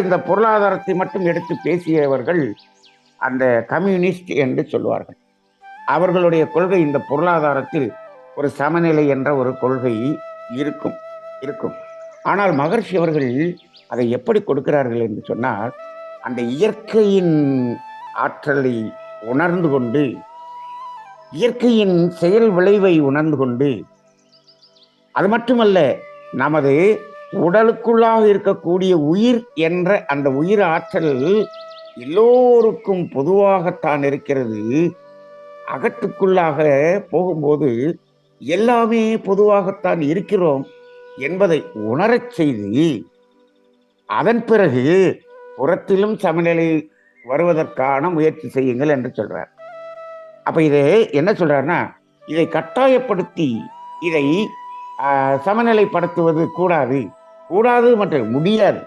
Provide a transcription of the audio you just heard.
இந்த பொருளாதாரத்தை மட்டும் எடுத்து பேசியவர்கள் அந்த கம்யூனிஸ்ட் என்று சொல்வார்கள். அவர்களுடைய கொள்கை இந்த பொருளாதாரத்தில் ஒரு சமநிலை என்ற ஒரு கொள்கை இருக்கும் இருக்கும். ஆனால் மகர்ஷி அவர்கள் அதை எப்படி கொடுக்கிறார்கள் என்று சொன்னால், அந்த இயற்கையின் ஆற்றலை உணர்ந்து கொண்டு, இயற்கையின் செயல் விளைவை உணர்ந்து கொண்டு, அது மட்டுமல்ல, நமது உடலுக்குள்ளாக இருக்கக்கூடிய உயிர் என்ற அந்த உயிர் ஆற்றல் எல்லோருக்கும் பொதுவாகத்தான் இருக்கிறது. அகத்துக்குள்ளாக போகும்போது எல்லாமே பொதுவாகத்தான் இருக்கிறோம் என்பதை உணரச் செய்து, அதன் பிறகு புறத்திலும் சமநிலை வருவதற்கான முயற்சி செய்யுங்கள் என்று சொல்றார். அப்ப இதை என்ன சொல்றாருன்னா, இதை கட்டாயப்படுத்தி இதை சமநிலைப்படுத்துவது கூடாது. கூடாது மற்றும் முடியாது.